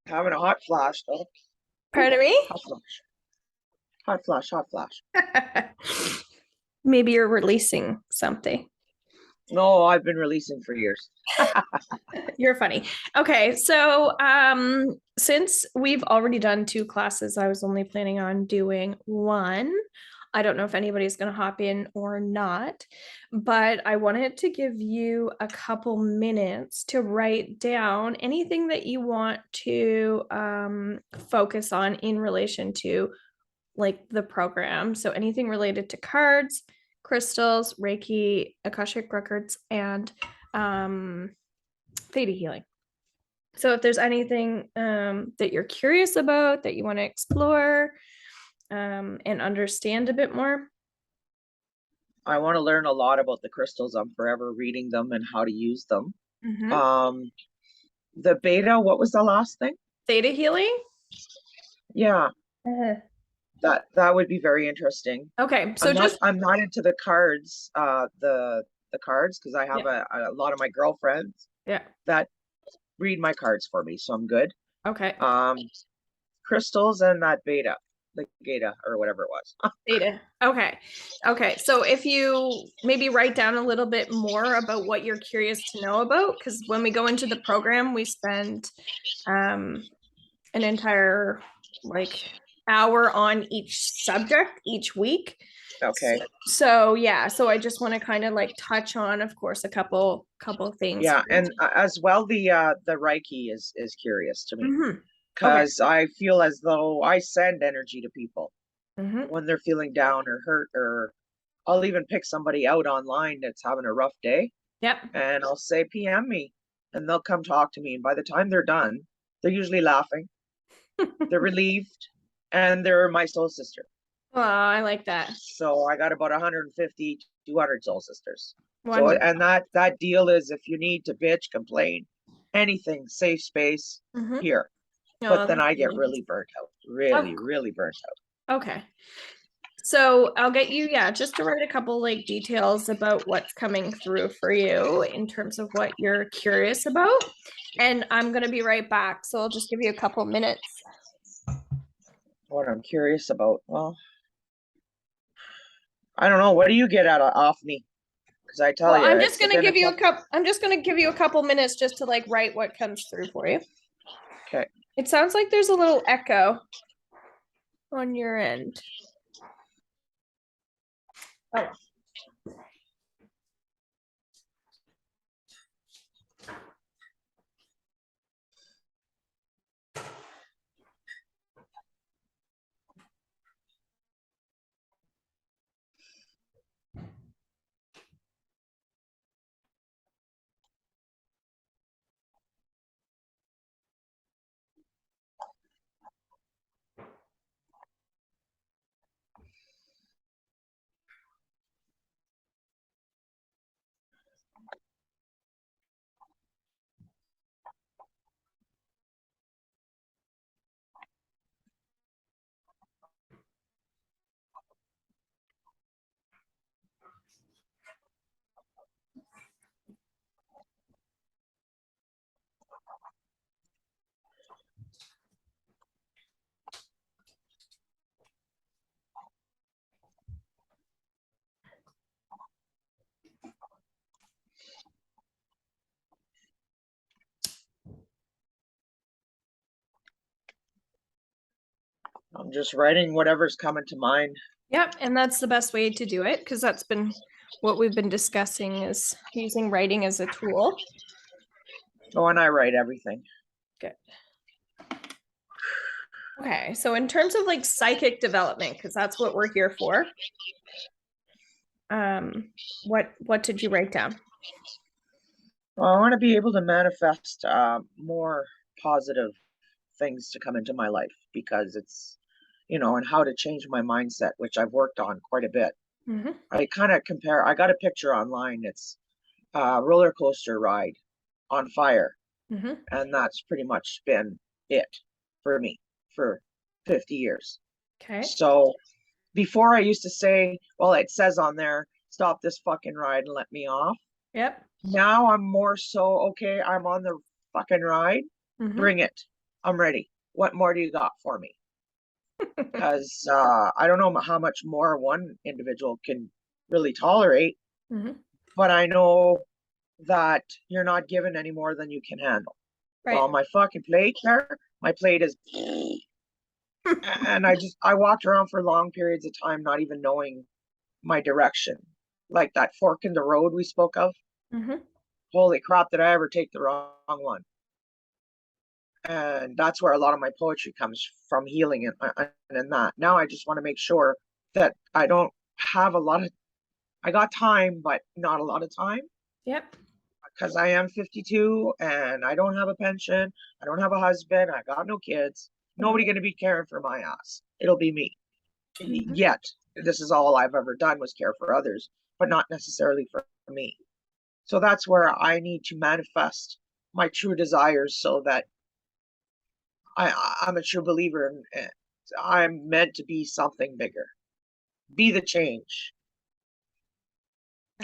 Having a hot flash though. Pardon me? Hot flash. Hot flash, hot flash. Maybe you're releasing something. No, I've been releasing for years. You're funny. Okay, so since we've already done 2 classes, I was only planning on doing one. I don't know if anybody's going to hop in or not, but I wanted to give you a couple minutes to write down anything that you want to focus on in relation to like the program. So anything related to cards, crystals, Reiki, Akashic Records, and theta healing. So if there's anything that you're curious about that you want to explore and understand a bit more. I want to learn a lot about the crystals. I'm forever reading them and how to use them. Mm-hmm. The beta, what was the last thing? Theta healing? Yeah, Uh, that would be very interesting. okay, so just I'm not into the cards, the cards, because I have yeah, a lot of my girlfriends yeah. that read my cards for me, so I'm good. Okay. Crystals and that beta, the Geta or whatever it was. Theta. Okay. Okay. So if you maybe write down a little bit more about what you're curious to know about, because when we go into the program, we spend an entire like hour on each subject each week. Okay. So yeah, so I just want to kind of like touch on, of course, a couple things. Yeah, and as well the Reiki is curious to me Mm-hmm. Okay. because I feel as though I send energy to people Mm-hmm. when they're feeling down or hurt, or I'll even pick somebody out online that's having a rough day Yep. and I'll say PM me and they'll come talk to me, and by the time they're done, they're usually laughing, they're relieved, and they're my soul sister. Oh, I like that. So I got about 150, 200 soul sisters. So, Wonderful. and that deal is, if you need to bitch, complain, anything, safe space Mm-hmm. here. But Oh, then that's I get really really burnt out, really, really burnt out. okay. So I'll get you, yeah, just to write a couple like details about what's coming through for you in terms of what you're curious about. And I'm going to be right back. So I'll just give you a couple minutes. What I'm curious about, well, I don't know. What do you get out of off me? Because I tell Well, you, I'm just it's going to been a give you a tough. couple I'm just going to give you a couple minutes just to like write what comes through for you. Okay. It sounds like there's a little echo on your end. Oh. I'm just writing whatever's coming to mind. Yep, and that's the best way to do it because that's been what we've been discussing is using writing as a tool. Oh, and I write everything. Good. Okay, so in terms of like psychic development, because that's what we're here for. What did you write down? Well, I want to be able to manifest more positive things to come into my life, because it's, and how to change my mindset, which I've worked on quite a bit. Mm-hmm. I kind of compare, I got a picture online. It's a roller coaster ride on fire. Mm-hmm. And that's pretty much been it for me for 50 years. Okay. So before I used to say, well, it says on there, stop this fucking ride and let me off. Yep. Now I'm more so, okay, I'm on the fucking ride, Mm-hmm. bring it. I'm ready. What more do you got for me? Because I don't know how much more one individual can really tolerate, Mm-hmm. but I know that you're not given any more than you can handle. Right. Well, my fucking plate there, my plate is, and I walked around for long periods of time, not even knowing my direction. Like that fork in the road we spoke of. Mm-hmm. Holy crap, did I ever take the wrong one? And that's where a lot of my poetry comes from, healing and in that. Now I just want to make sure that I don't have a lot of, I got time, but not a lot of time Yep. because I am 52 and I don't have a pension. I don't have a husband. I got no kids. Nobody going to be caring for my ass. It'll be me. Mm-hmm. Yet, this is all I've ever done was care for others, but not necessarily for me. So that's where I need to manifest my true desires so that I'm a true believer and I'm meant to be something bigger, be the change.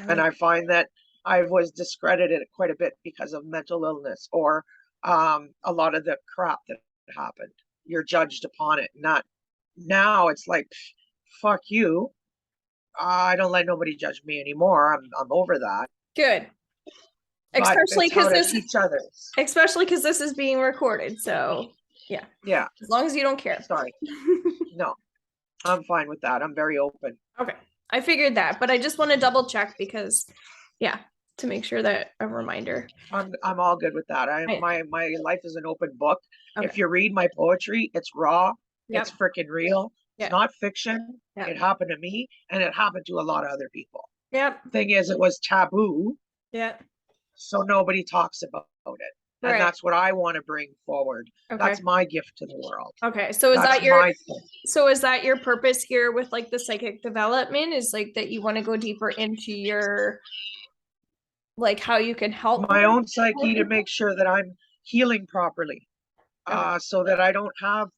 And I find that I was discredited quite a bit because of mental illness or a lot of the crap that happened. You're judged upon it. Not now. It's like, fuck you. I don't let nobody judge me anymore. I'm over that. Good. But Especially it's how because to this, teach others. especially because this is being recorded. So yeah. Yeah. As long as you don't care. Sorry. No, I'm fine with that. I'm very open. Okay. I figured that, but I just want to double check because yeah, to make sure that a reminder. I'm all good with that. My life is an open book. Okay. If you read my poetry, it's raw. Yep. It's freaking real. It's Yep. not fiction. Yep. It happened to me and it happened to a lot of other people. Yep. Thing is, it was taboo, Yep. so nobody talks about it. And Right. that's what I want to bring forward. Okay. That's my gift to the world. Okay. So is That's that your my thing. so is that your purpose here with like the psychic development is like that you want to go deeper into your like how you can help My more own psyche to people? make sure that I'm healing properly, Okay. so that I don't have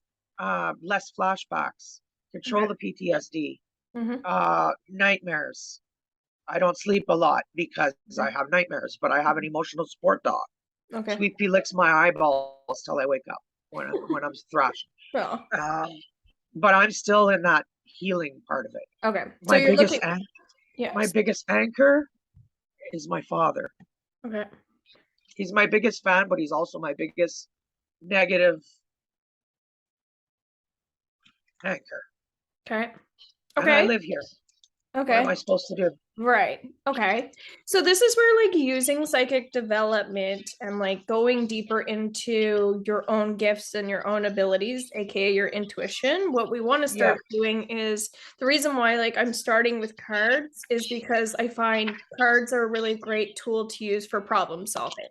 less flashbacks, control Okay. the PTSD, Mm-hmm. nightmares. I don't sleep a lot because I have nightmares, but I have an emotional support dog. Okay. Sweet Pea licks my eyeballs till I wake up when I'm thrashing. Well, But I'm still in that healing part of it. okay. So My you're biggest looking, my yes. biggest anchor is my father. Okay. He's my biggest fan, but he's also my biggest negative anchor. Okay. And I Okay. live here. What am Okay. I supposed to do? Right. Okay. So this is where like using psychic development and like going deeper into your own gifts and your own abilities, aka your intuition. What we want to Yeah. start doing is the reason why like I'm starting with cards is because I find cards are a really great tool to use for problem solving.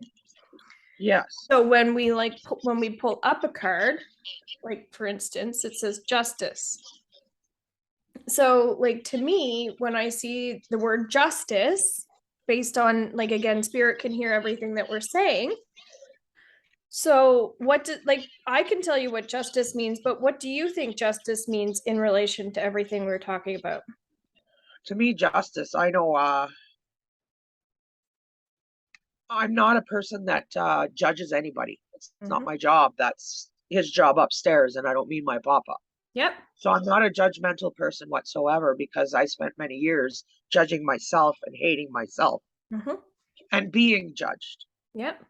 Yes. So when we when we pull up a card, like for instance, it says justice. So like to me when I see the word justice based on like again spirit can hear everything that we're saying, so what did like I can tell you what justice means, but what do you think justice means in relation to everything we're talking about? To me, justice, I know I'm not a person that judges anybody. It's not my job. That's his job upstairs, and I don't mean my papa. Yep. So I'm not a judgmental person whatsoever because I spent many years judging myself and hating myself and being judged. Yep.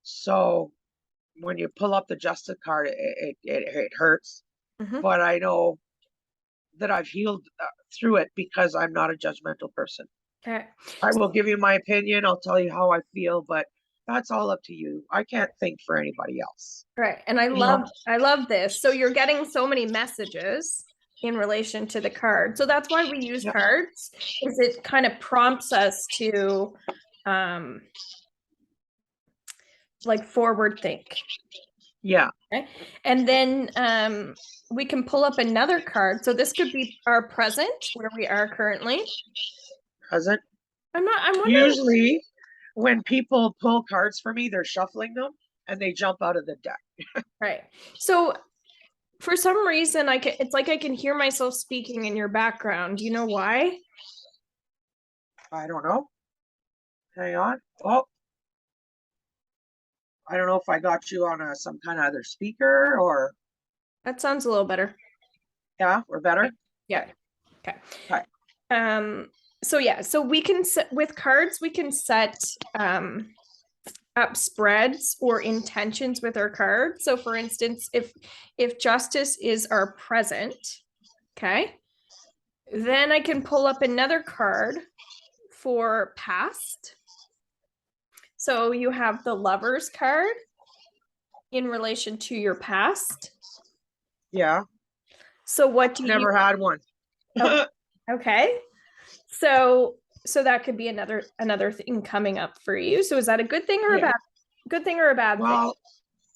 So when you pull up the justice card, it hurts. But I know that I've healed through it because I'm not a judgmental person. Okay. I will give you my opinion. I'll tell you how I feel, but that's all up to you. I can't think for anybody else. Right. And I love this. So you're getting so many messages in relation to the card. So that's why we use cards, is it kind of prompts us to like forward think. Yeah. Okay. And then we can pull up another card. So this could be our present, where we are currently. Present. I'm wondering. Usually when people pull cards for me, they're shuffling them and they jump out of the deck. Right. So for some reason it's like I can hear myself speaking in your background. Do you know why? I don't know. Hang on. Oh. I don't know if I got you on some kind of other speaker or, That sounds a little better. yeah, we're better. Yeah. Okay. Okay. So yeah, so we can set with cards, we can set up spreads or intentions with our cards. So for instance, if justice is our present, okay, then I can pull up another card for past. So you have the Lovers card in relation to your past. Yeah. So what do you Never had one. Oh, okay. So that could be another thing coming up for you. So is that a good thing or a Yeah. good thing or a bad thing? Well,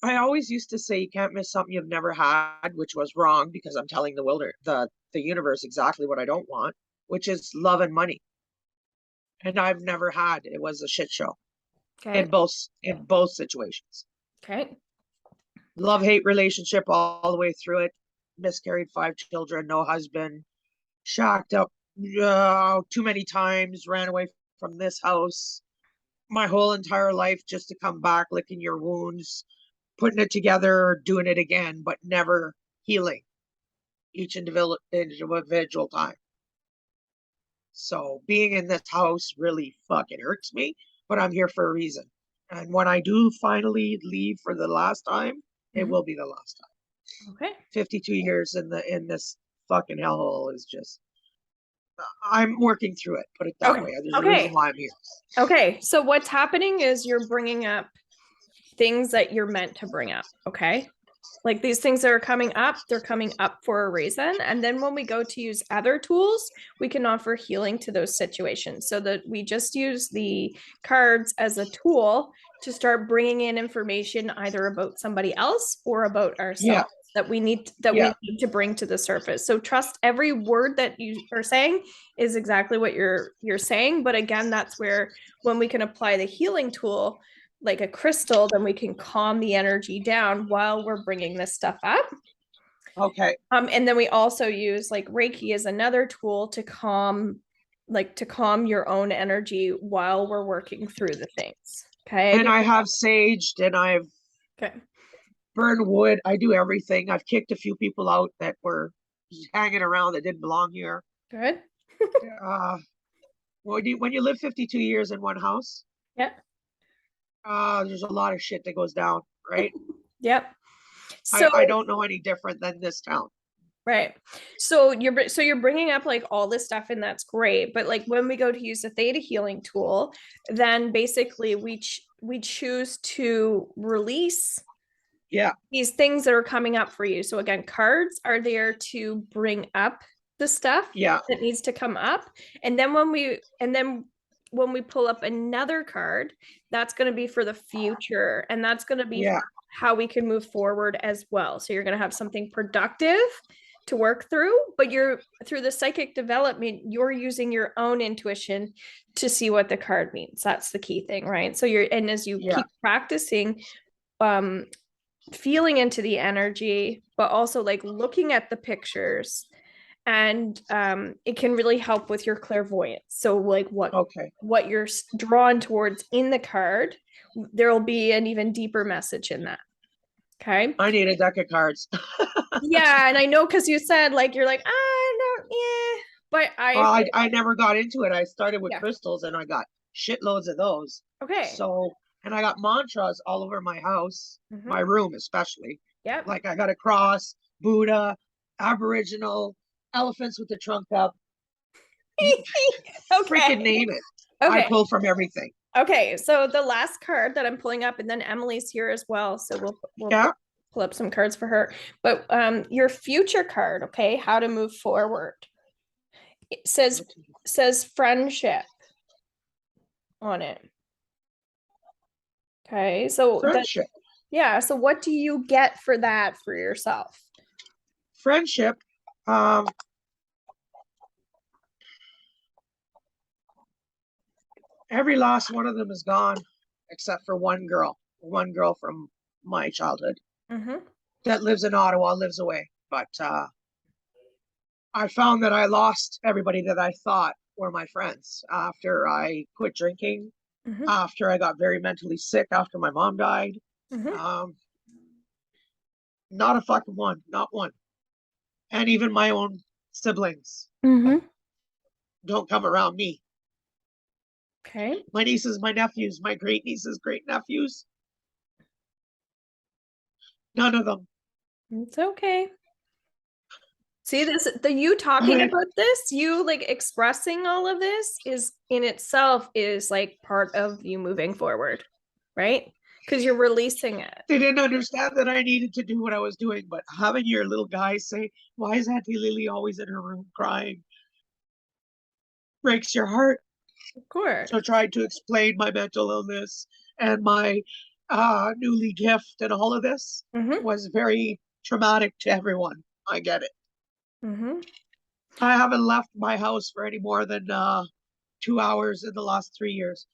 I always used to say you can't miss something you've never had, which was wrong because I'm telling the universe exactly what I don't want, which is love and money. And I've never had. It was a shit show Okay. in both situations. Okay. Love-hate relationship all the way through it. Miscarried 5 children, no husband, shacked up too many times, ran away from this house my whole entire life just to come back, licking your wounds, putting it together, doing it again, but never healing each individual time. So being in this house really fucking hurts me, but I'm here for a reason. And when I do finally leave for the last time, it will be the last time. Okay. 52 years in this fucking hellhole is just, I'm working through it, put it that way. There's a reason why I'm here. Okay. So what's happening is you're bringing up things that you're meant to bring up. Okay. Like these things that are coming up, they're coming up for a reason. And then when we go to use other tools, we can offer healing to those situations so that we just use the cards as a tool to start bringing in information either about somebody else or about ourselves that we need to bring to the surface. So trust every word that you are saying is exactly what you're saying. But again, that's where when we can apply the healing tool, like a crystal, then we can calm the energy down while we're bringing this stuff up. Okay. And then we also use like Reiki as another tool to calm your own energy while we're working through the things. Okay. And I have saged and I've burned wood. I do everything. I've kicked a few people out that were hanging around that didn't belong here. Good. When you live 52 years in one house, there's a lot of shit that goes down, right? Yep. So I don't know any different than this town. Right. So you're bringing up like all this stuff and that's great. But like when we go to use the theta healing tool, then basically we choose to release these things that are coming up for you. So again, cards are there to bring up the stuff that needs to come up. And then when we pull up another card, that's going to be for the future. And that's going to be how we can move forward as well. So you're going to have something productive to work through, but you're through the psychic development, you're using your own intuition to see what the card means. That's the key thing, right? So as you keep practicing, feeling into the energy, but also like looking at the pictures, and it can really help with your clairvoyance. So like what you're drawn towards in the card, there'll be an even deeper message in that. Okay. I need a deck of cards. Yeah, and I know because you said like you're like but I never got into it. I started with crystals and I got shitloads of those. Okay. So and I got mantras all over my house, my room especially. Yep. Like I got a cross, Buddha, Aboriginal, elephants with the trunk up. Freaking name it. I pull from everything. Okay, so the last card that I'm pulling up, and then Emily's here as well, so we'll pull up some cards for her. But your future card, okay, how to move forward. It says friendship on it. Okay, so friendship. So what do you get for that for yourself? Friendship. Every last one of them is gone, except for one girl from my childhood that lives in Ottawa, lives away. But I found that I lost everybody that I thought were my friends after I quit drinking, after I got very mentally sick, after my mom died. Mm-hmm. Um, not a fucking one, not one. And even my own siblings Mm-hmm. don't come around me. Okay. My nieces, my nephews, my great nieces, great nephews, none of them. It's okay. See this, you talking about this, you like expressing all of this is in itself is like part of you moving forward, right? Because you're releasing it. They didn't understand that I needed to do what I was doing, but having your little guy say, "Why is Auntie Lily always in her room crying?" breaks your heart. Of course. So trying to explain my mental illness and my newly gift and all of this Mm-hmm. was very traumatic to everyone. I get it. Mm-hmm. I haven't left my house for any more than 2 hours in the last 3 years.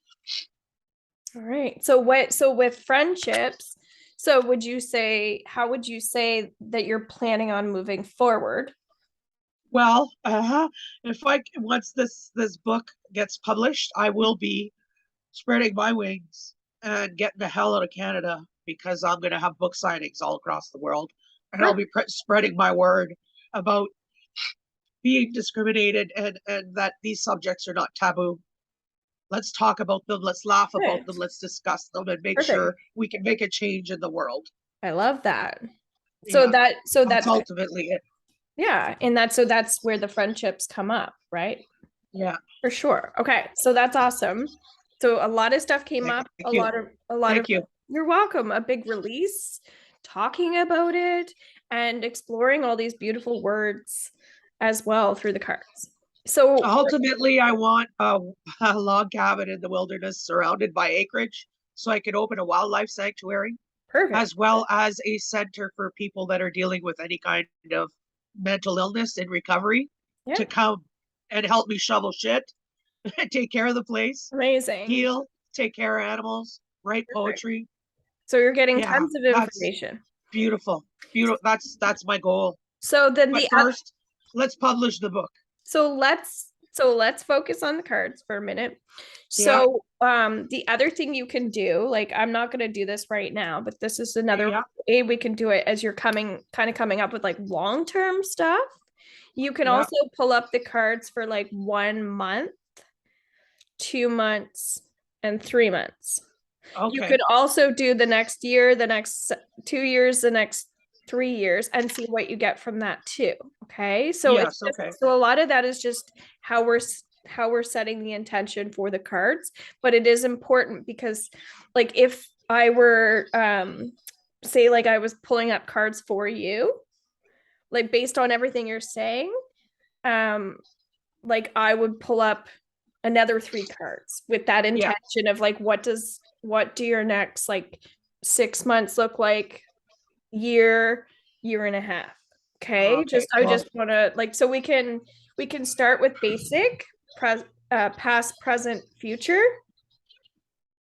All right. So with friendships, so would you say, how would you say that you're planning on moving forward? Well, if I once this book gets published, I will be spreading my wings and getting the hell out of Canada because I'm going to have book signings all across the world, and I'll be spreading my word about being discriminated and that these subjects are not taboo. Let's talk about them. Let's laugh about them. Perfect. Let's discuss them and make Perfect. sure we can make a change in the world. I love that. So Yeah, that's that's ultimately it. yeah, and that's where the friendships come up, right? Yeah. For sure. Okay, so that's awesome. So a lot of stuff came Thank up, you. a lot of Thank you. you're welcome, a big release, talking about it and exploring all these beautiful words as well through the cards. So Ultimately, I want a log cabin in the wilderness surrounded by acreage so I can open a wildlife sanctuary perfect. as well as a center for people that are dealing with any kind of mental illness in recovery Yeah, to come and help me shovel shit, take care of the place, amazing. heal, take care of animals, write Perfect. poetry. So you're getting Yeah, tons of that's information. beautiful. Beautiful. That's my goal. So then But the first, let's publish the book. so let's focus on the cards for a minute. Yeah, So the other thing you can do, like I'm not going to do this right now, but this is another yeah, way we can do it as you're coming up with like long-term stuff. You can yeah. also pull up the cards for like 1 month, 2 months, and 3 months. You Okay. could also do the next year, the next 2 years, the next 3 years, and see what you get from that too. Okay. So it's Yes, just, okay. so a lot of that is just how we're setting the intention for the cards. But it is important because like if I were say like I was pulling up cards for you, like based on everything you're saying, um, like I would pull up another 3 cards with that Yeah. intention of like what do your next like 6 months look like, year and a half. Okay, Okay. I Well, just want to like so we can start with basic past, present, future,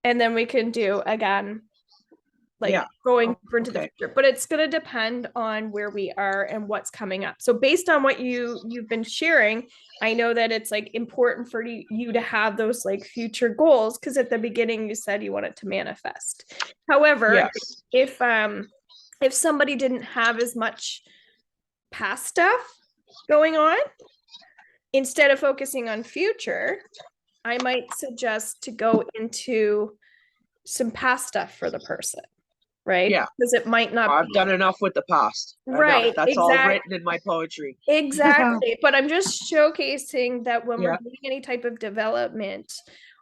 and then we can do again like yeah. going Oh, deeper into the okay. future, but it's going to depend on where we are and what's coming up. So based on what you've been sharing, I know that it's like important for you to have those like future goals because at the beginning you said you wanted to manifest. However, Yes. if somebody didn't have as much past stuff going on, instead of focusing on future, I might suggest to go into some past stuff for the person, right? Yeah. Because it might not I've be done enough with the past. Enough. right. That's all written in my poetry. Exactly. But I'm just showcasing that when we're Yeah. doing any type of development,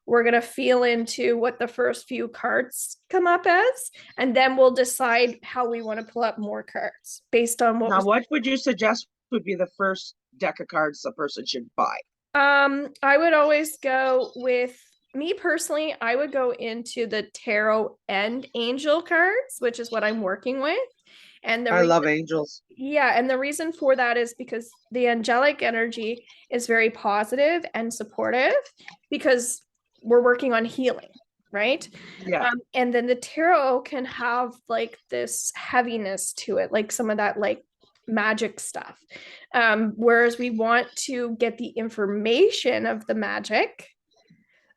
we're going to feel into what the first few cards come up as, and then we'll decide how we want to pull up more cards based on what Now, was. what would you suggest would be the first deck of cards a person should buy? I would always go with me personally, I would go into the tarot and angel cards, which is what I'm working with. And the I reason love angels. Yeah, and the reason for that is because the angelic energy is very positive and supportive because we're working on healing, right? Yeah. And then the tarot can have like this heaviness to it, like some of that like magic stuff. Whereas we want to get the information of the magic,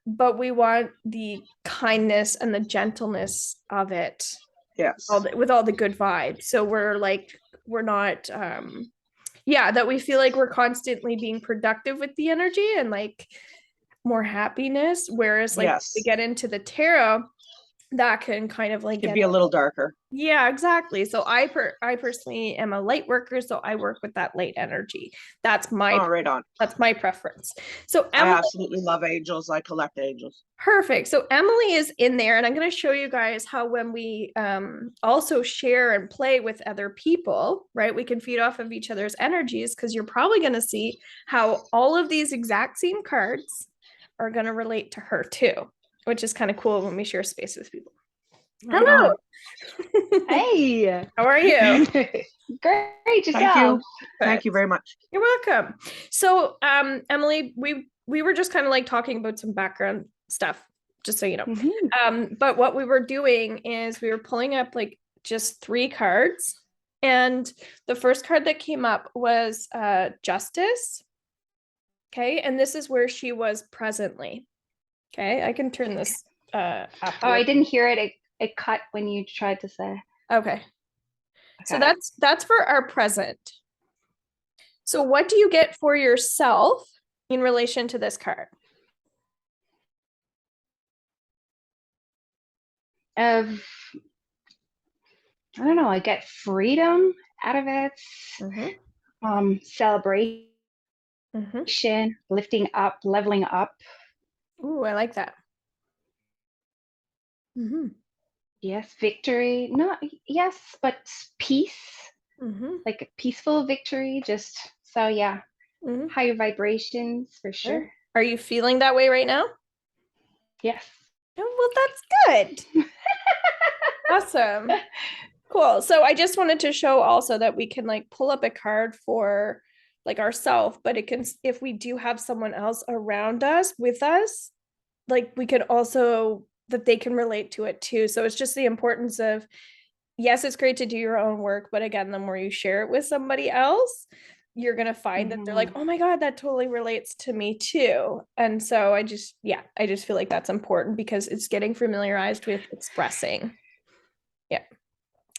but we want the kindness and the gentleness of it Yes. with all the good vibes. So we're like, we're not, that we feel like we're constantly being productive with the energy and like more happiness. Whereas like we Yes. get into the tarot, that can kind of like Could get be a little darker. yeah, exactly. So I personally am a light worker, so I work with that light energy. Oh, right on. That's my preference. So I Emily, absolutely love angels. I collect angels. perfect. So Emily is in there, and I'm going to show you guys how when we also share and play with other people, right? We can feed off of each other's energies because you're probably going to see how all of these exact same cards are going to relate to her too, which is kind of cool when we share space with people. Right Hello. on. Hey. How are you? Great, yourself. Thank you. Thank you very much. You're welcome. So, Emily, we were just kind of like talking about some background stuff, just so you know. But what we were doing is we were pulling up like just 3 cards, and the first card that came up was Justice. Okay, and this is where she was presently. Okay, I can turn this up. Oh, I didn't hear it. It cut when you tried to say. Okay. So Okay. that's for our present. So what do you get for yourself in relation to this card? I don't know. I get freedom out of it. Celebration, lifting up, leveling up. Ooh, I like that. Yes, victory. No, yes, but peace. Like a peaceful victory. Just so yeah. Higher vibrations for sure. Are you feeling that way right now? Yes. Oh, well, that's good. Awesome. Cool. So I just wanted to show also that we can like pull up a card for like ourselves, but it can, if we do have someone else around us with us, like we could also, that they can relate to it too. So it's just the importance of, yes, it's great to do your own work, but again, the more you share it with somebody else, you're going to find that they're like, oh my God, that totally relates to me too. And so I just feel like that's important because it's getting familiarized with expressing. Yeah.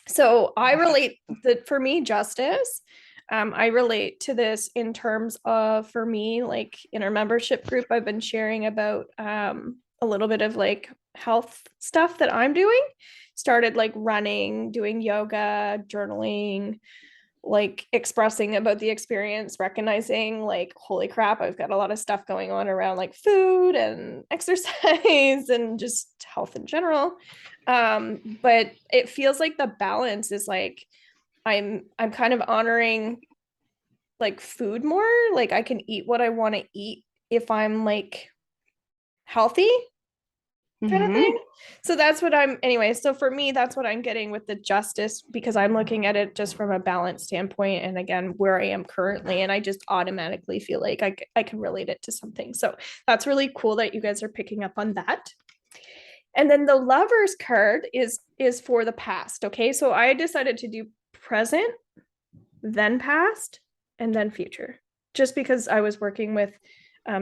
So I relate that for me, justice. I relate to this in terms of, for me, like in our membership group, I've been sharing about a little bit of like health stuff that I'm doing. Started like running, doing yoga, journaling, like expressing about the experience, recognizing like, holy crap, I've got a lot of stuff going on around like food and exercise and just health in general. But it feels like the balance is like, I'm kind of honoring like food more. Like I can eat what I want to eat if I'm like healthy kind of thing. So that's what anyway, so for me, that's what I'm getting with the justice, because I'm looking at it just from a balance standpoint. And again, where I am currently, and I just automatically feel like I can relate it to something. So that's really cool that you guys are picking up on that. And then the Lovers card is for the past. Okay, so I decided to do present, then past, and then future, just because I was working with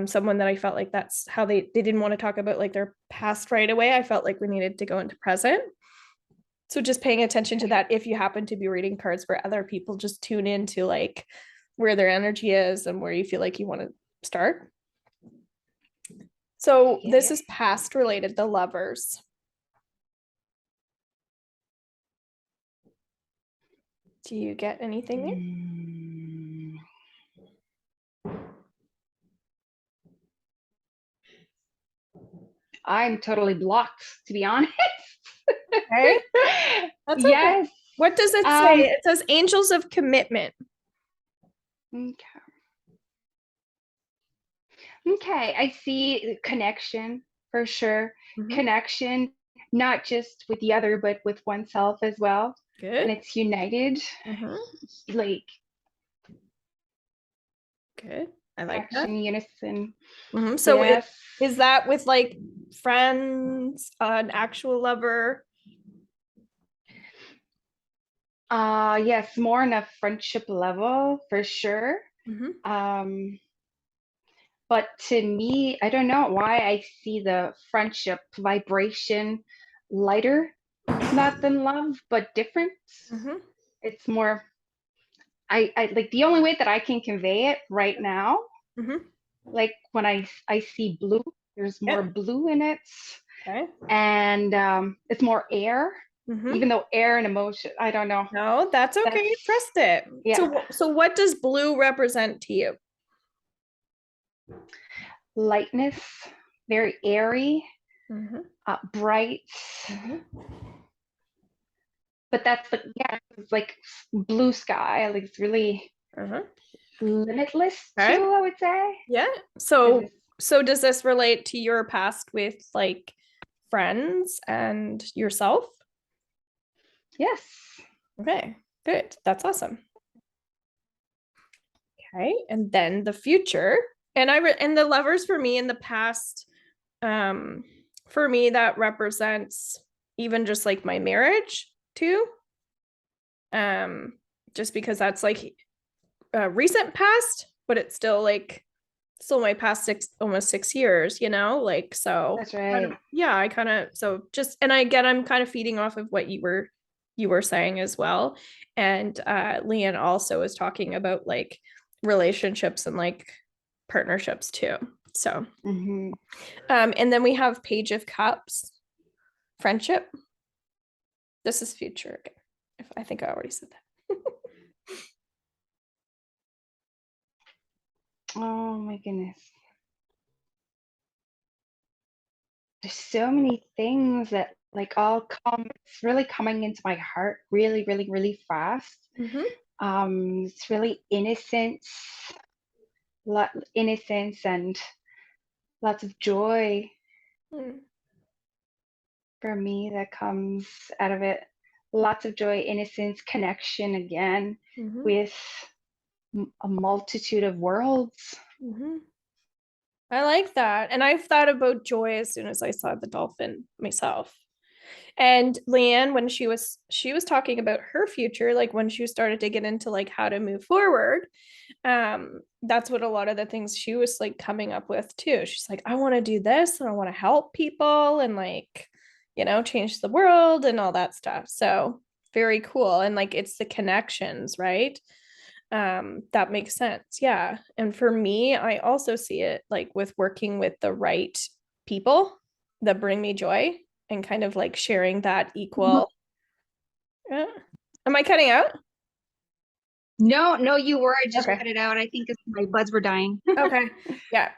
someone that I felt like that's how they didn't want to talk about like their past right away. I felt like we needed to go into present. So just paying attention to that. If you happen to be reading cards for other people, just tune into like where their energy is and where you feel like you want to start. So this is past related, the Lovers. Do you get anything there? I'm totally blocked, to be honest. Okay. That's yes. Okay. What does it say? It says angels of commitment. Okay. Okay, I see connection for sure. Connection, not just with the other, but with oneself as well. Good. And it's united. Like. Good. I like action, that. Unison. So yes. Is that with like friends, an actual lover? Yes, more on a friendship level for sure. But to me, I don't know why I see the friendship vibration lighter not than love, but different. It's more, I like the only way that I can convey it right now, like when I see blue, there's more blue in it. Okay. And it's more air, even though air and emotion, I don't know. No, that's okay. Trust it. Yeah. So what does blue represent to you? Lightness, very airy, bright. But that's it's like blue sky. Like it's really limitless too, I would say. Yeah. So does this relate to your past with like friends and yourself? Yes. Okay, good. That's awesome. Okay, and then the future. And and the lovers for me in the past, for me that represents even just like my marriage too. Just because that's like recent past, but it's still my past almost 6 years, you know, like, so that's right. I kind of, so just, and I'm kind of feeding off of what you were saying as well. And Leanne also was talking about like relationships and like partnerships too. So and then we have Page of Cups, friendship. This is future again. If I think I already said that. Oh my goodness. There's so many things that like all come, it's really coming into my heart really, really, really fast. It's really innocence and lots of joy for me that comes out of it. Lots of joy, innocence, connection again with a multitude of worlds. I like that. And I've thought about joy as soon as I saw the dolphin myself. And Leanne, when she was talking about her future, like when she started to get into like how to move forward, that's what a lot of the things she was like coming up with too. She's like, I want to do this and I want to help people and like, you know, change the world and all that stuff. So very cool. And like it's the connections, right? That makes sense. Yeah. And for me, I also see it like with working with the right people that bring me joy and kind of like sharing that equal. Am I cutting out? No, you were. I just cut it out. I think my buds were dying. Okay. Yeah.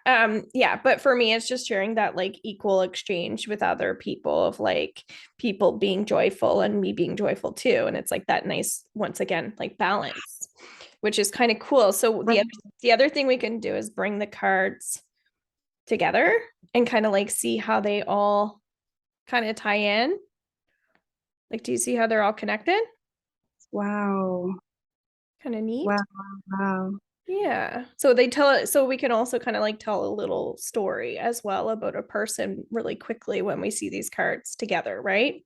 Yeah. But for me, it's just sharing that like equal exchange with other people of like people being joyful and me being joyful too. And it's like that nice, once again, like balance, which is kind of cool. So the other thing we can do is bring the cards together and kind of like see how they all kind of tie in. Like, do you see how they're all connected? Wow. Kind of neat. Wow. Yeah. So they tell it, so we can also kind of like tell a little story as well about a person really quickly when we see these cards together, right?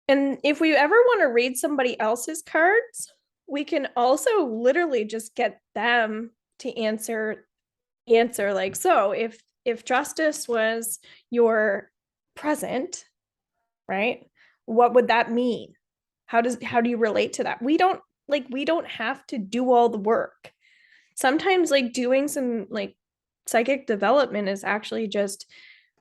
And if we ever want to read somebody else's cards, we can also literally just get them to answer like, so if justice was your present, right? What would that mean? How do you relate to that? We don't have to do all the work. Sometimes like doing some like psychic development is actually just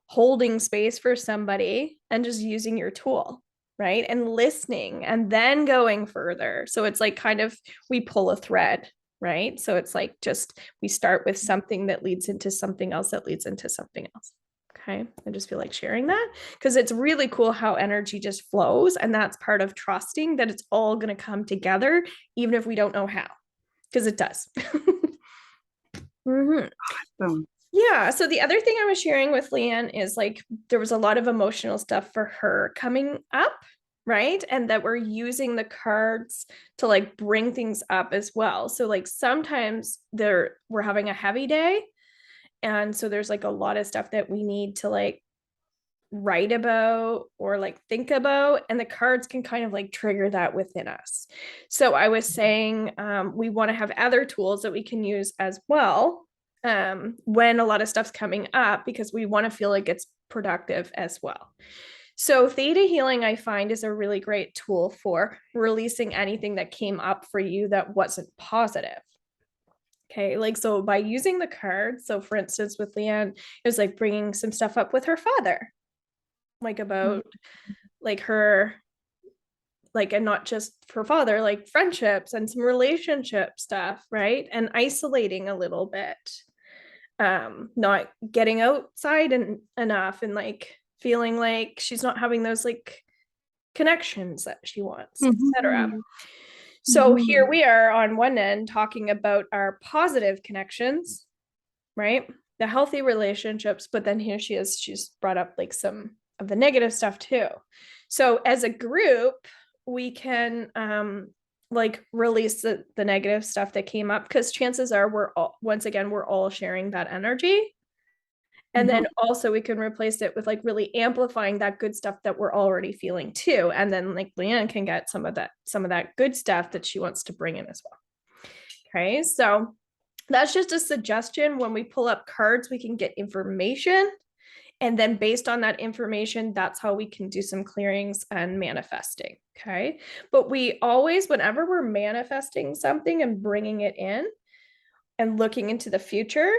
holding space for somebody and just using your tool, right? And listening and then going further. So it's like kind of we pull a thread, right? So it's like just we start with something that leads into something else that leads into something else. Okay. I just feel like sharing that because it's really cool how energy just flows. And that's part of trusting that it's all going to come together, even if we don't know how, because it does. Awesome. Yeah. So the other thing I was sharing with Leanne is like there was a lot of emotional stuff for her coming up, right? And that we're using the cards to like bring things up as well. So like sometimes we're having a heavy day. And so there's like a lot of stuff that we need to like write about or like think about, and the cards can kind of like trigger that within us. So I was saying we want to have other tools that we can use as well when a lot of stuff's coming up, because we want to feel like it's productive as well. So theta healing, I find, is a really great tool for releasing anything that came up for you that wasn't positive. Okay, like, so by using the cards, so for instance, with Leanne, it was like bringing some stuff up with her father, like about like her, like, and not just her father, like friendships and some relationship stuff, right? And isolating a little bit, not getting outside enough, and like feeling like she's not having those like connections that she wants, etc. So here we are on one end talking about our positive connections, right? The healthy relationships, but then here she's brought up like some of the negative stuff too. So as a group, we can like release the negative stuff that came up, because chances are we're all sharing that energy. And then also we can replace it with like really amplifying that good stuff that we're already feeling too. And then like Leanne can get some of that good stuff that she wants to bring in as well. Okay, so that's just a suggestion. When we pull up cards, we can get information. And then based on that information, that's how we can do some clearings and manifesting. Okay. But we always, whenever we're manifesting something and bringing it in and looking into the future,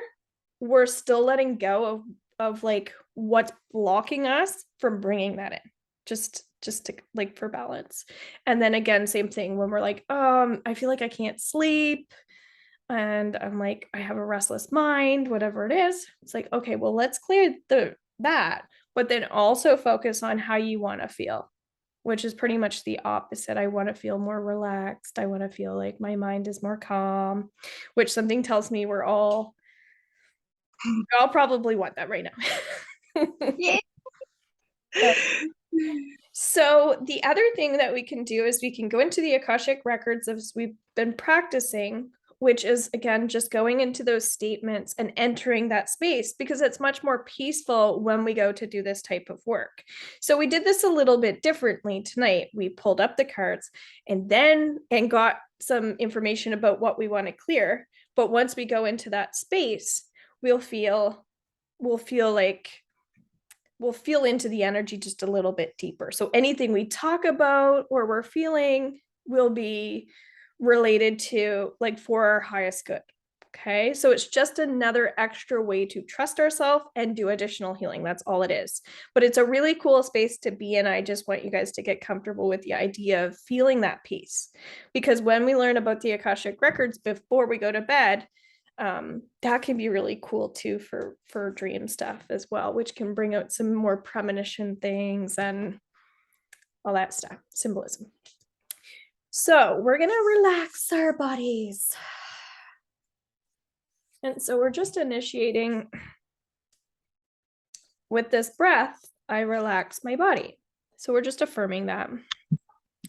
we're still letting go of like what's blocking us from bringing that in, just to like for balance. And then again, same thing when we're like, I feel like I can't sleep, and I'm like, I have a restless mind, whatever it is. It's like, okay, well, let's clear that, but then also focus on how you want to feel, which is pretty much the opposite. I want to feel more relaxed. I want to feel like my mind is more calm, which something tells me we all probably want that right now. Yeah. So the other thing that we can do is we can go into the Akashic Records as we've been practicing, which is again just going into those statements and entering that space, because it's much more peaceful when we go to do this type of work. So we did this a little bit differently tonight. We pulled up the cards and got some information about what we want to clear. But once we go into that space, we'll feel into the energy just a little bit deeper. So anything we talk about or we're feeling will be related to like for our highest good. Okay. So it's just another extra way to trust ourselves and do additional healing. That's all it is. But it's a really cool space to be in. I just want you guys to get comfortable with the idea of feeling that peace. Because when we learn about the Akashic Records before we go to bed, that can be really cool too for dream stuff as well, which can bring out some more premonition things and all that stuff, symbolism. So we're gonna relax our bodies. And so we're just initiating with this breath. I relax my body. So we're just affirming that.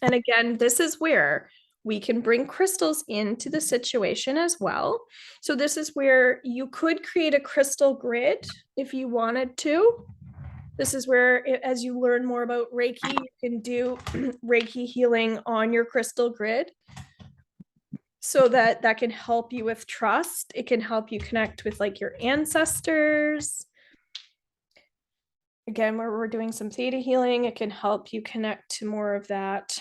And again, this is where we can bring crystals into the situation as well. So this is where you could create a crystal grid if you wanted to. This is where, as you learn more about Reiki, you can do Reiki healing on your crystal grid. So that can help you with trust. It can help you connect with like your ancestors. Again, where we're doing some theta healing, it can help you connect to more of that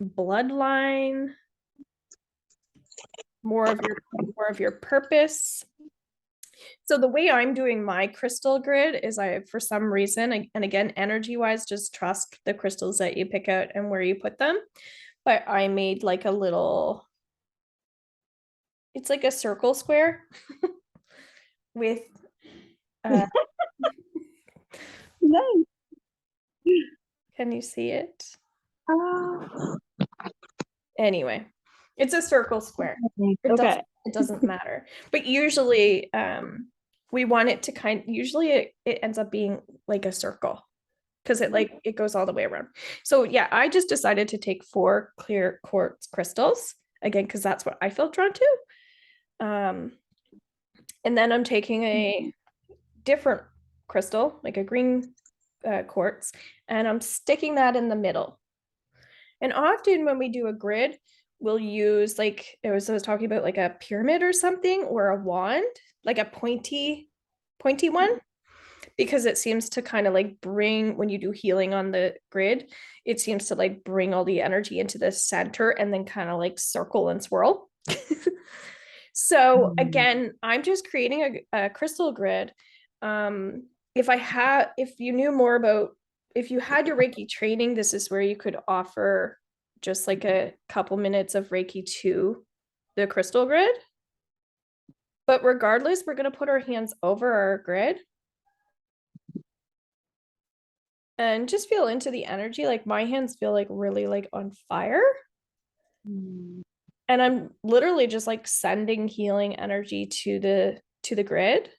bloodline, more of your purpose. So the way I'm doing my crystal grid is for some reason, and again, energy wise, just trust the crystals that you pick out and where you put them. But I made like it's like a circle square with Nice. can you see it? Anyway, it's a circle square. Okay. It doesn't matter. But usually we want it to usually it ends up being like a circle, because it goes all the way around. So yeah, I just decided to take 4 clear quartz crystals again, because that's what I felt drawn to. And then I'm taking a different crystal, like a green quartz, and I'm sticking that in the middle. And often when we do a grid, we'll use like I was talking about like a pyramid or something, or a wand, like a pointy one. because it seems to kind of like bring, when you do healing on the grid, it seems to like bring all the energy into the center and then kind of like circle and swirl. So again, I'm just creating a crystal grid. If you knew more about, if you had your Reiki training, this is where you could offer just like a couple minutes of Reiki to the crystal grid. But regardless, we're going to put our hands over our grid and just feel into the energy. Like my hands feel like really like on fire. And I'm literally just like sending healing energy to the grid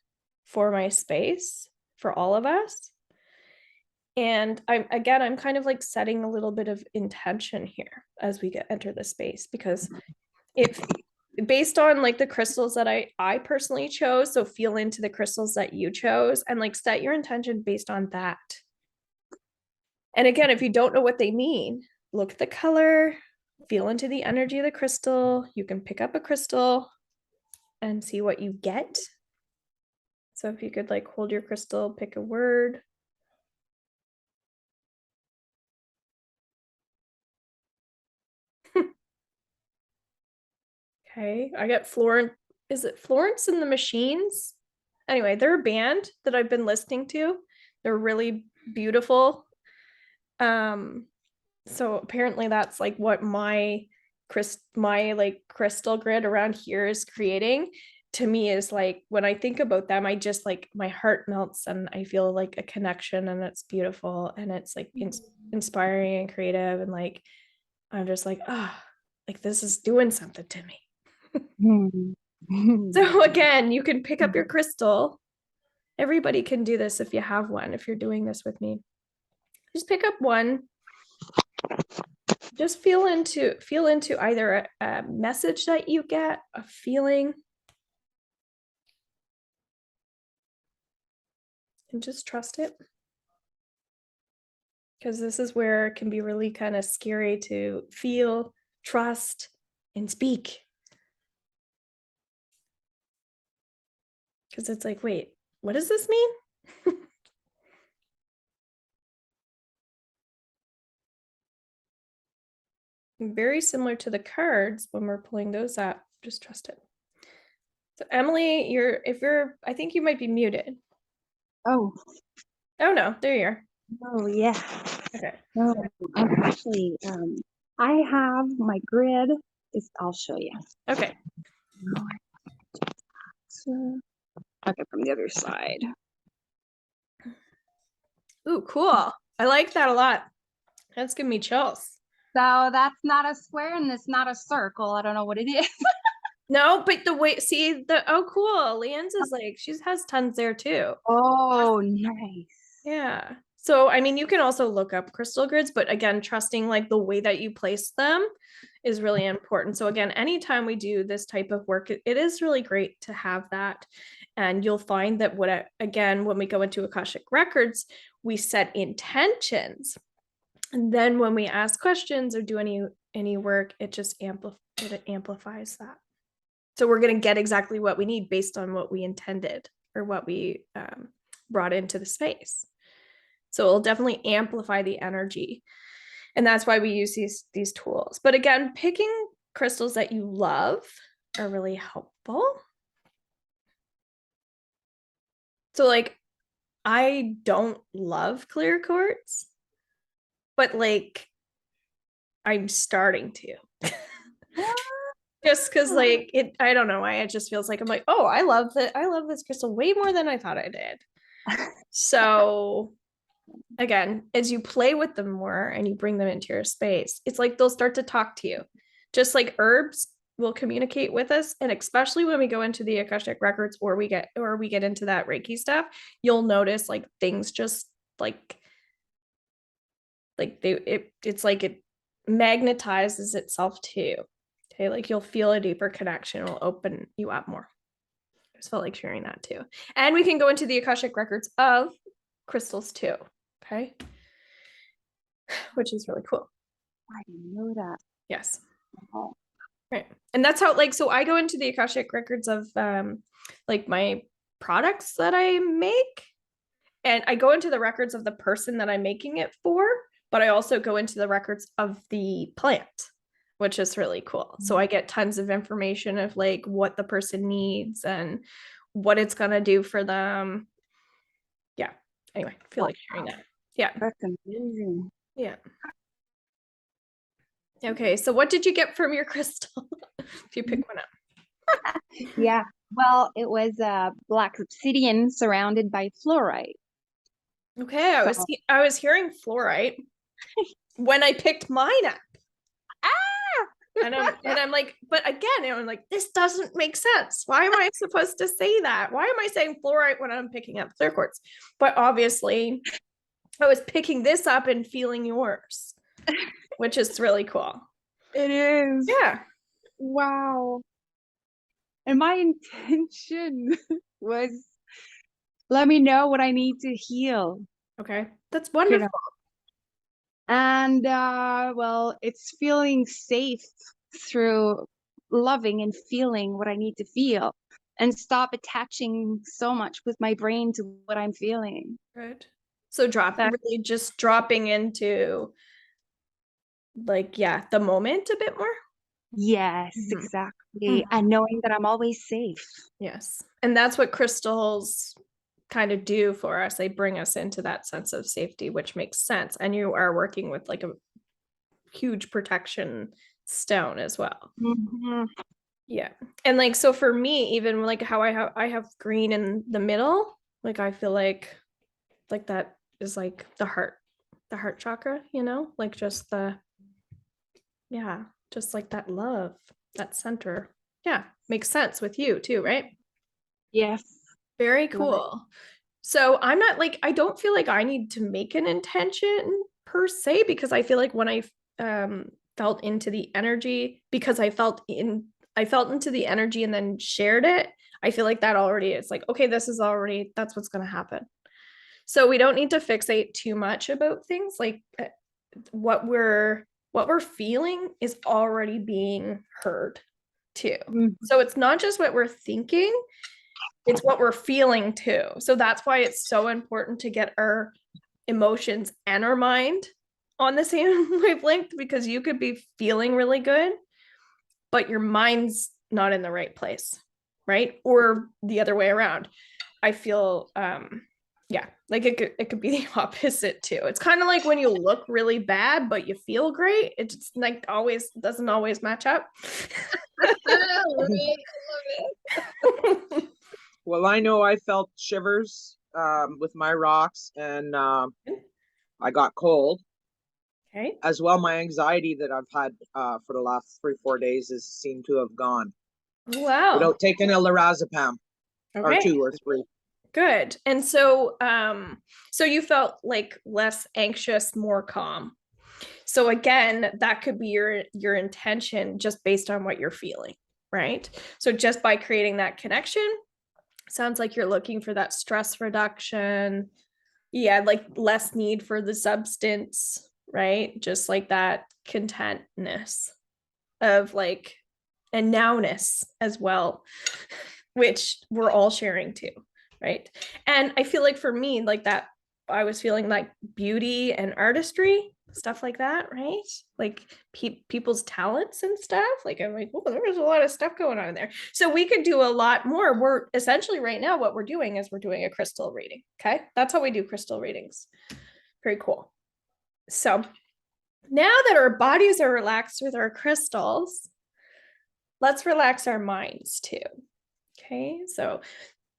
for my space, for all of us. And I'm kind of like setting a little bit of intention here as we enter the space, because if based on like the crystals that I personally chose, so feel into the crystals that you chose and like set your intention based on that. And again, if you don't know what they mean, look at the color, feel into the energy of the crystal. You can pick up a crystal and see what you get. So if you could like hold your crystal, pick a word. Okay, I got Florence. Is it Florence and the Machines? Anyway, they're a band that I've been listening to. They're really beautiful. So apparently that's like what my like crystal grid around here is creating. To me is like when I think about them, I just like my heart melts and I feel like a connection, and it's beautiful and it's like inspiring and creative, and like I'm just like, like this is doing something to me. So again, you can pick up your crystal. Everybody can do this if you have one, if you're doing this with me. Just pick up one. Just feel into either a message that you get, a feeling, and just trust it. Because this is where it can be really kind of scary to feel, trust, and speak. Because it's like, wait, what does this mean? Very similar to the cards when we're pulling those up, just trust it. So Emily, I think you might be muted. Oh no, there you are. Oh yeah. Okay. No, actually, I have my grid. I'll show you. Okay. So, okay, from the other side. Ooh, cool. I like that a lot. That's giving me chills. So that's not a square and it's not a circle. I don't know what it is. No, but the way, see cool. Leanne's is like, she has tons there too. Oh, nice. Yeah. So, I mean, you can also look up crystal grids, but again, trusting like the way that you place them is really important. So again, anytime we do this type of work, it is really great to have that. And you'll find that when we go into Akashic Records, we set intentions. And then when we ask questions or do any work, it just amplifies that. So we're going to get exactly what we need based on what we intended or what we brought into the space. So it'll definitely amplify the energy. And that's why we use these tools. But again, picking crystals that you love are really helpful. So like, I don't love clear quartz, but like, I'm starting to. Just because like I don't know why, it just feels like I'm like, oh, I love this crystal way more than I thought I did. So again, as you play with them more and you bring them into your space, it's like they'll start to talk to you. Just like herbs will communicate with us, and especially when we go into the Akashic Records or we get into that Reiki stuff, you'll notice like things just like it's like it magnetizes itself to you. Okay, like you'll feel a deeper connection. It will open you up more. I just felt like sharing that too. And we can go into the Akashic Records of crystals too. Okay. Which is really cool. I didn't know that. Yes. Oh. Right. And that's how so I go into the Akashic Records of like my products that I make. And I go into the records of the person that I'm making it for, but I also go into the records of the plant, which is really cool. So I get tons of information of like what the person needs and what it's going to do for them. Yeah. Anyway, I feel like sharing that. Yeah. That's amazing. Yeah. Okay. So what did you get from your crystal? If you pick one up. Yeah. Well, it was black obsidian surrounded by fluorite. Okay. I was hearing fluorite when I picked mine up. And I'm like, but again, I'm like, this doesn't make sense. Why am I supposed to say that? Why am I saying fluorite when I'm picking up clear quartz? But obviously, I was picking this up and feeling yours, which is really cool. It is. Yeah. Wow. And my intention was, let me know what I need to heal. Okay. That's wonderful. You know? And well, it's feeling safe through loving and feeling what I need to feel, and stop attaching so much with my brain to what I'm feeling. Right. So really just dropping into like, yeah, the moment a bit more. Yes, exactly. And knowing that I'm always safe. Yes. And that's what crystals kind of do for us. They bring us into that sense of safety, which makes sense. And you are working with like a huge protection stone as well. Yeah. And like, so for me, even like how I have green in the middle, like I feel like that is like the heart chakra, you know, like just just like that love, that center. Yeah. Makes sense with you too, right? Yes. Very cool. So I'm not like, I don't feel like I need to make an intention per se, because I feel like when I felt into the energy, because I felt into the energy and then shared it, I feel like that already is like, okay, that's what's going to happen. So we don't need to fixate too much about things. Like what we're feeling is already being heard too. So it's not just what we're thinking, it's what we're feeling too. So that's why it's so important to get our emotions and our mind on the same wavelength, because you could be feeling really good, but your mind's not in the right place, right? Or the other way around. I feel like it could be the opposite too. It's kind of like when you look really bad but you feel great. It just like doesn't always match up. Well, I know I felt shivers with my rocks, and I got cold. Okay. As well, my anxiety that I've had for the last 3-4 days has seemed to have gone. Wow. Without taking a lorazepam or 2 or 3. Good. And so so you felt like less anxious, more calm. So again, that could be your intention just based on what you're feeling, right? So just by creating that connection, sounds like you're looking for that stress reduction. Yeah, like less need for the substance, right? Just like that contentness of like, and nowness as well, which we're all sharing too, right? And I feel like for me, like that, I was feeling like beauty and artistry, stuff like that, right? Like people's talents and stuff. Like I'm like, oh, there was a lot of stuff going on in there. So we could do a lot more. We're essentially right now, what we're doing is we're doing a crystal reading. Okay. That's how we do crystal readings. Very cool. So now that our bodies are relaxed with our crystals, let's relax our minds too. Okay. So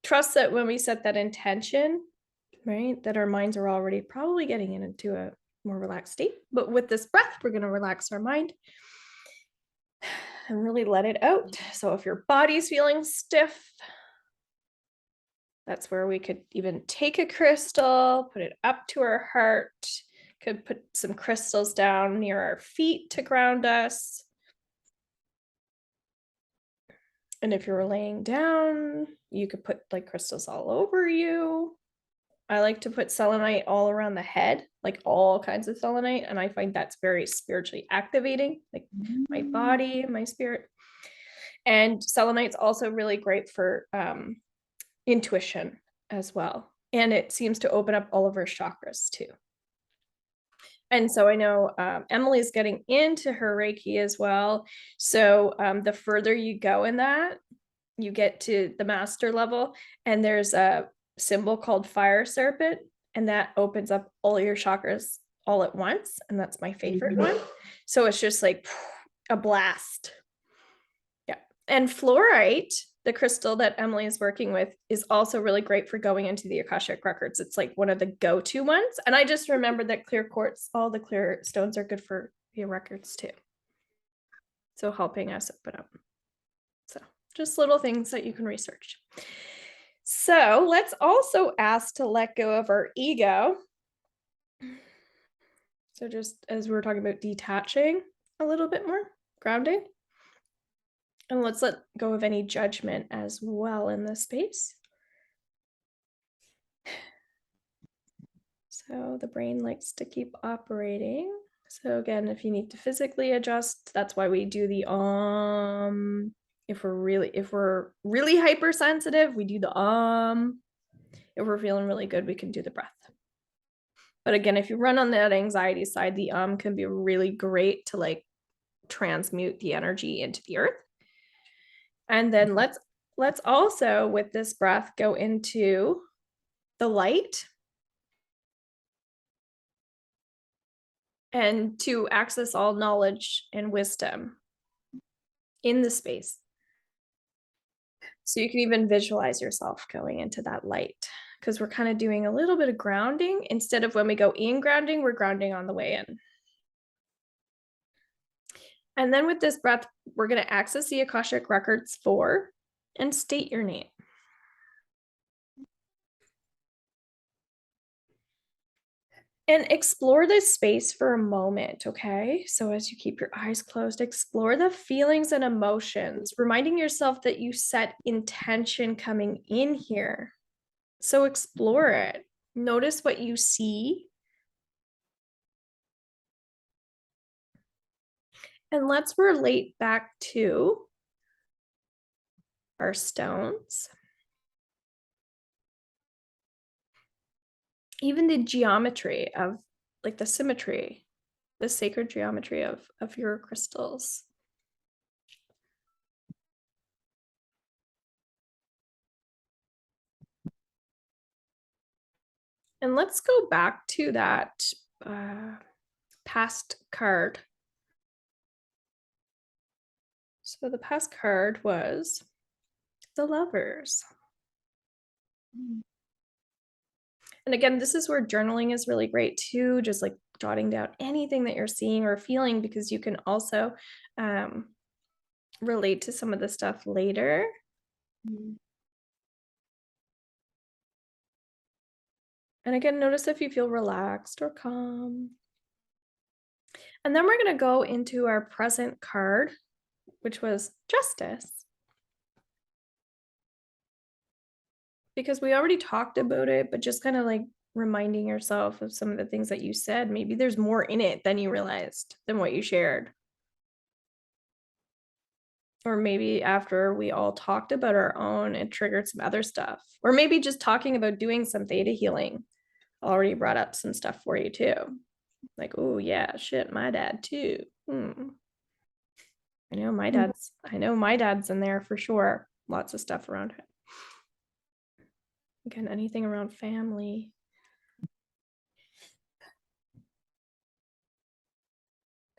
trust that when we set that intention, right, that our minds are already probably getting into a more relaxed state. But with this breath, we're going to relax our mind and really let it out. So if your body's feeling stiff, that's where we could even take a crystal, put it up to our heart, could put some crystals down near our feet to ground us. And if you're laying down, you could put like crystals all over you. I like to put selenite all around the head, like all kinds of selenite. And I find that's very spiritually activating, like my body, my spirit. And selenite's also really great for intuition as well. And it seems to open up all of our chakras too. And so I know Emily's getting into her Reiki as well. So the further you go in that, you get to the master level, and there's a symbol called fire serpent, and that opens up all your chakras all at once. And that's my favorite one. So it's just like a blast. Yeah. And fluorite, the crystal that Emily is working with, is also really great for going into the Akashic Records. It's like one of the go-to ones. And I just remembered that clear quartz, all the clear stones are good for your records too. So helping us open up. So just little things that you can research. So let's also ask to let go of our ego. So just as we were talking about detaching a little bit more, grounding. And let's let go of any judgment as well in this space. So the brain likes to keep operating. So again, if you need to physically adjust, that's why we do the if we're really hypersensitive, we do the If we're feeling really good, we can do the breath. But again, if you run on that anxiety side, the can be really great to like transmute the energy into the earth. And then let's also with this breath go into the light and to access all knowledge and wisdom in the space. So you can even visualize yourself going into that light, because we're kind of doing a little bit of grounding. Instead of when we go in grounding, we're grounding on the way in. And then with this breath, we're going to access the Akashic Records 4 and state your name. And explore this space for a moment, okay? So as you keep your eyes closed, explore the feelings and emotions, reminding yourself that you set intention coming in here. So explore it. Notice what you see. And let's relate back to our stones. Even the geometry of, like the symmetry, the sacred geometry of your crystals. And let's go back to that past card. So the past card was the Lovers. And again, this is where journaling is really great too, just like jotting down anything that you're seeing or feeling, because you can also relate to some of the stuff later. And again, notice if you feel relaxed or calm. And then we're going to go into our present card, which was Justice. Because we already talked about it, but just kind of like reminding yourself of some of the things that you said. Maybe there's more in it than you realized, than what you shared. Or maybe after we all talked about our own, it triggered some other stuff. Or maybe just talking about doing some theta healing already brought up some stuff for you too. Like, oh yeah, shit, my dad too. I know my dad's in there for sure. Lots of stuff around him. Again, anything around family.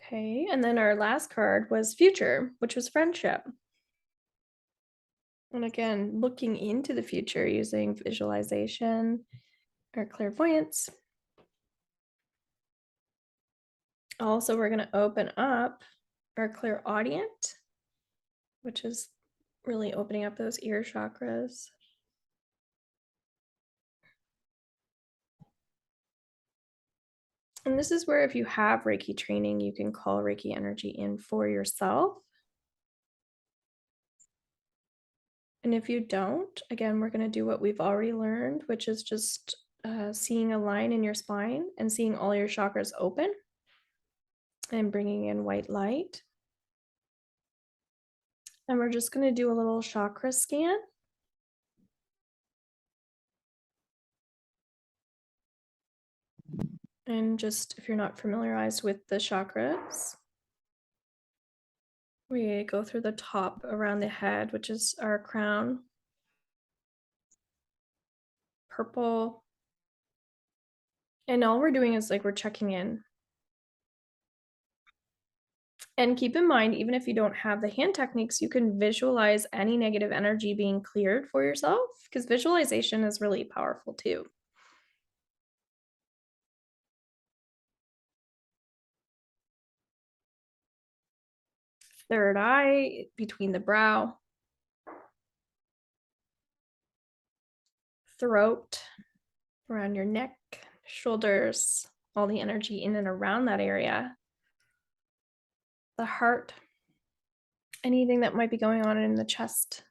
Okay, and then our last card was Future, which was friendship. And again, looking into the future using visualization or clairvoyance. Also, we're going to open up our clairaudient, which is really opening up those ear chakras. And this is where if you have Reiki training, you can call Reiki energy in for yourself. And if you don't, again, we're going to do what we've already learned, which is just seeing a line in your spine and seeing all your chakras open and bringing in white light. And we're just going to do a little chakra scan. And just if you're not familiarized with the chakras, we go through the top around the head, which is our crown, purple. And all we're doing is like we're checking in. And keep in mind, even if you don't have the hand techniques, you can visualize any negative energy being cleared for yourself, because visualization is really powerful too. Third eye between the brow, throat, around your neck, shoulders, all the energy in and around that area. The heart, anything that might be going on in the chest.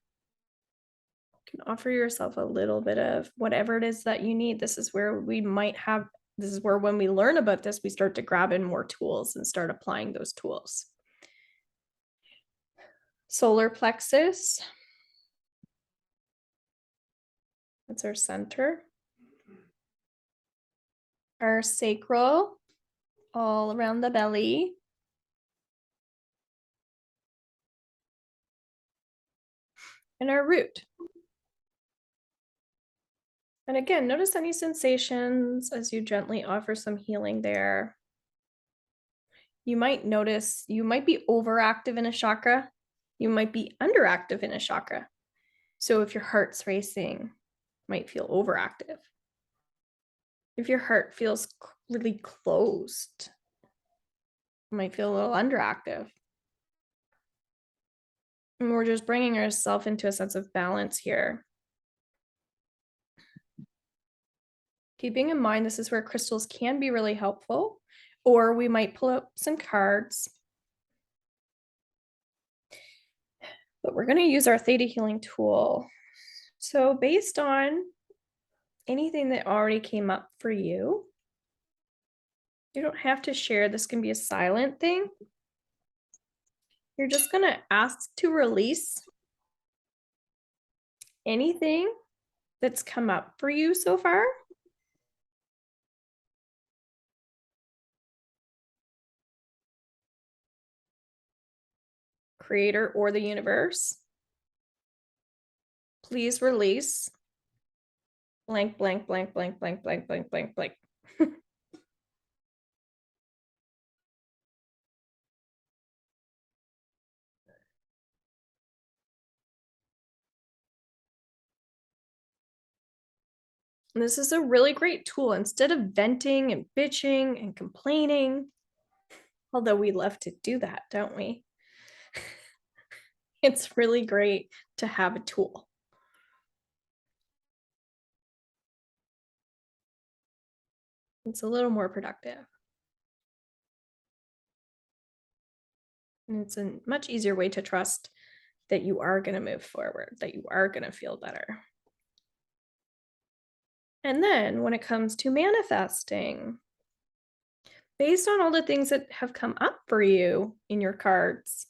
You can offer yourself a little bit of whatever it is that you need. This is where when we learn about this, we start to grab in more tools and start applying those tools. Solar plexus. That's our center. Our sacral, all around the belly. And our root. And again, notice any sensations as you gently offer some healing there. You might notice you might be overactive in a chakra. You might be underactive in a chakra. So if your heart's racing, you might feel overactive. If your heart feels really closed, you might feel a little underactive. And we're just bringing ourselves into a sense of balance here. Keeping in mind, this is where crystals can be really helpful, or we might pull up some cards. But we're going to use our theta healing tool. So based on anything that already came up for you, you don't have to share. This can be a silent thing. You're just going to ask to release anything that's come up for you so far. Creator or the universe, please release blank, blank, blank, blank, blank, blank, blank, blank, blank. And this is a really great tool. Instead of venting and bitching and complaining, although we love to do that, don't we? It's really great to have a tool. It's a little more productive. And it's a much easier way to trust that you are going to move forward, that you are going to feel better. And then when it comes to manifesting, based on all the things that have come up for you in your cards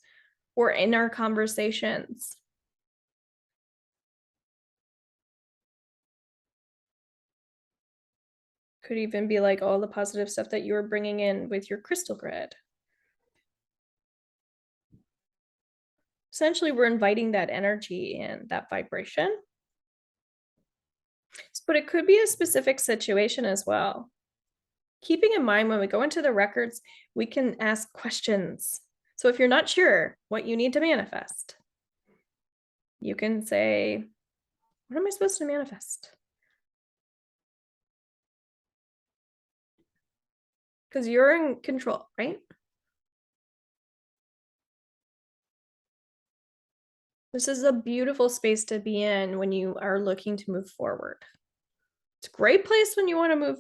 or in our conversations, could even be like all the positive stuff that you were bringing in with your crystal grid. Essentially, we're inviting that energy and that vibration. But it could be a specific situation as well. Keeping in mind when we go into the records, we can ask questions. So if you're not sure what you need to manifest, you can say, what am I supposed to manifest? Because you're in control, right? This is a beautiful space to be in when you are looking to move forward. It's a great place when you want to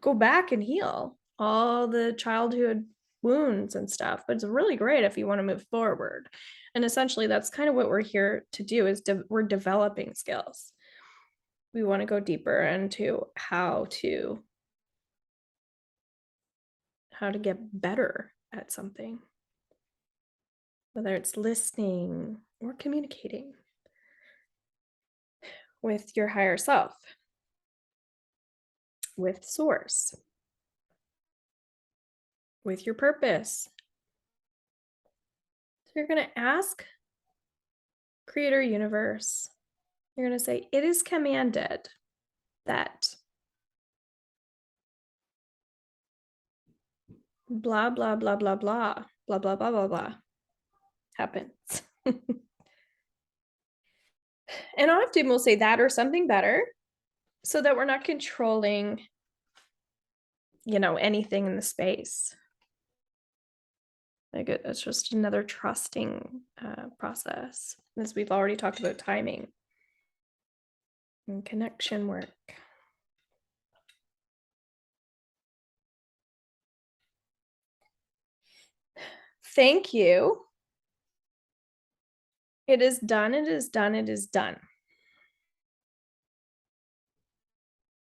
go back and heal all the childhood wounds and stuff, but it's really great if you want to move forward. And essentially that's kind of what we're here to do is we're developing skills. We want to go deeper into how to get better at something, whether it's listening or communicating with your higher self, with source. with your purpose. So you're going to ask Creator Universe, you're going to say, it is commanded that blah, blah, blah, blah, blah, blah, blah, blah, blah, blah happens. And often we'll say that or something better so that we're not controlling, anything in the space. Like it's just another trusting process, as we've already talked about timing and connection work. Thank you. It is done, it is done, it is done.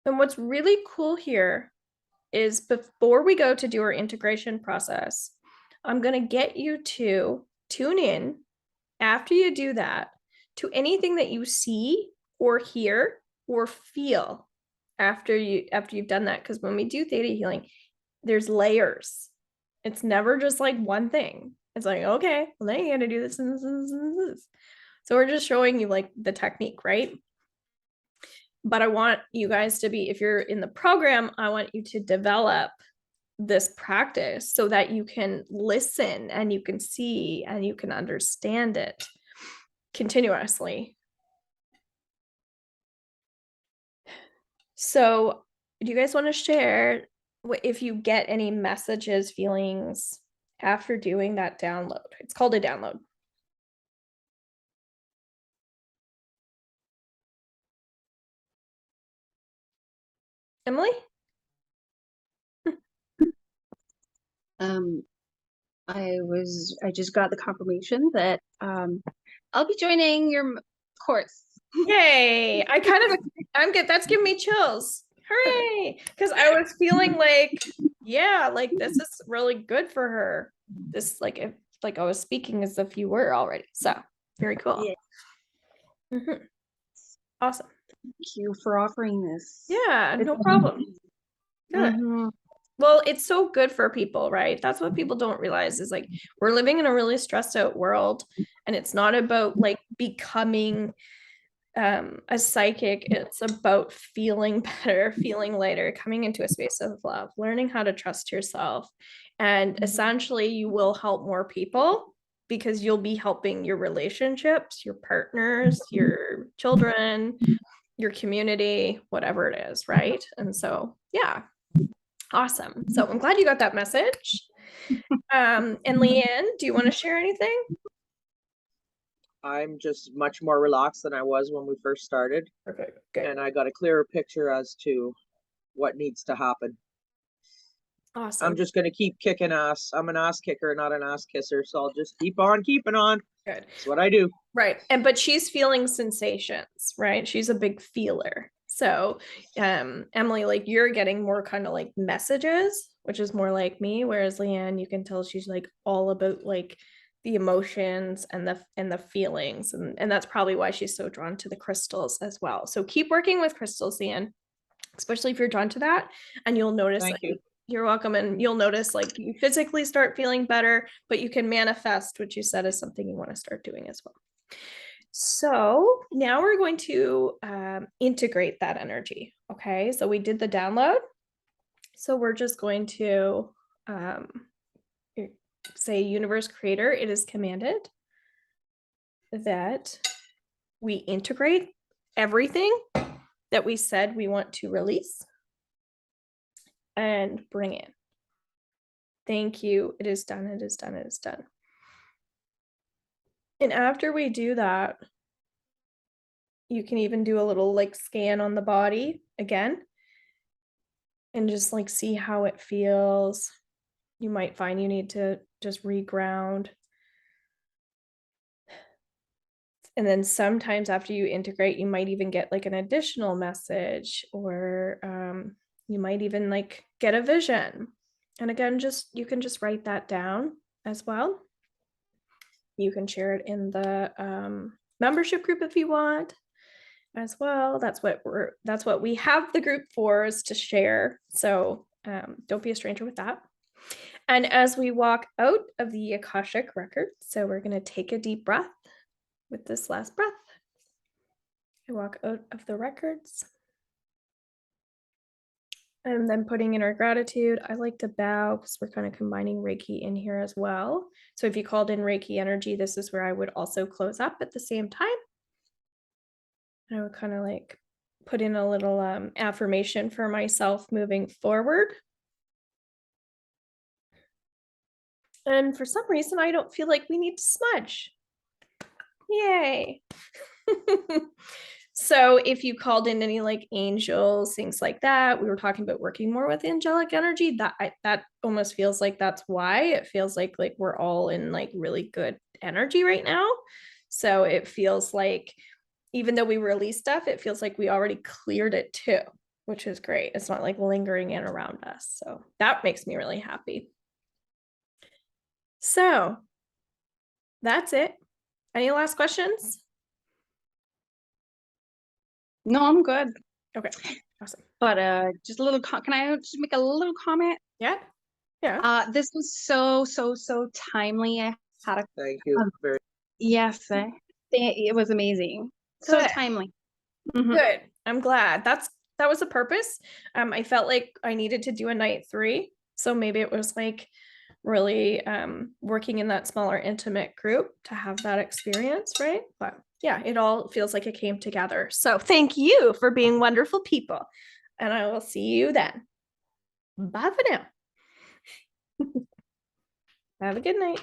And what's really cool here is before we go to do our integration process, I'm going to get you to tune in after you do that to anything that you see or hear or feel after you've done that. Because when we do theta healing, there's layers. It's never just like one thing. It's like, okay, well, then you got to do this and this and this. So we're just showing you like the technique, right? But I want you guys to be, if you're in the program, I want you to develop this practice so that you can listen and you can see and you can understand it continuously. So do you guys want to share if you get any messages, feelings after doing that download? It's called a download. Emily? I just got the confirmation that I'll be joining your course. Yay. That's giving me chills. Hooray. Because I was feeling like, yeah, like this is really good for her. This like I was speaking as if you were already. So very cool. Yeah. Awesome. Thank you for offering this. Yeah, no problem. Good. Well, it's so good for people, right? That's what people don't realize is like we're living in a really stressed out world, and it's not about like becoming a psychic. It's about feeling better, feeling lighter, coming into a space of love, learning how to trust yourself. And essentially you will help more people because you'll be helping your relationships, your partners, your children, your community, whatever it is, right? And so, yeah. Awesome. So I'm glad you got that message. And Leanne, do you want to share anything? I'm just much more relaxed than I was when we first started. Perfect. Good. And I got a clearer picture as to what needs to happen. Awesome. I'm just going to keep kicking ass. I'm an ass kicker, not an ass kisser. So I'll just keep on keeping on. Good. That's what I do. Right. But she's feeling sensations, right? She's a big feeler. So, Emily, like you're getting more kind of like messages, which is more like me. Whereas Leanne, you can tell she's like all about like the emotions and the feelings. And that's probably why she's so drawn to the crystals as well. So keep working with crystals, Leanne, especially if you're drawn to that. And you'll notice Thank you. You're welcome. And you'll notice like you physically start feeling better, but you can manifest what you said is something you want to start doing as well. So now we're going to integrate that energy. Okay, so we did the download. So we're just going to say, Universe Creator, it is commanded that we integrate everything that we said we want to release and bring in. Thank you. It is done. It is done. It is done. And after we do that, you can even do a little like scan on the body again and just like see how it feels. You might find you need to just reground. And then sometimes after you integrate, you might even get like an additional message, or you might even like get a vision. And again, you can just write that down as well. You can share it in the membership group if you want as well. That's what we have the group for, is to share. So don't be a stranger with that. And as we walk out of the Akashic Records, so we're going to take a deep breath with this last breath. I walk out of the records. And then putting in our gratitude. I like to bow because we're kind of combining Reiki in here as well. So if you called in Reiki energy, this is where I would also close up at the same time. I would kind of like put in a little affirmation for myself moving forward. And for some reason, I don't feel like we need to smudge. Yay. So if you called in any like angels, things like that, we were talking about working more with angelic energy. That almost feels like that's why it feels like we're all in like really good energy right now. So it feels like even though we release stuff, it feels like we already cleared it too, which is great. It's not like lingering in around us. So that makes me really happy. So that's it. Any last questions? No, I'm good. Okay, awesome. But just a little, can I just make a little comment? Yeah. Yeah. This was so timely. I had a Thank you. yes, it was amazing. So Good. timely. Good. I'm glad. That was the purpose. I felt like I needed to do a night 3. So maybe it was like really working in that smaller intimate group to have that experience, right? But yeah, it all feels like it came together. So thank you for being wonderful people. And I will see you then. Bye for now. Have a good night.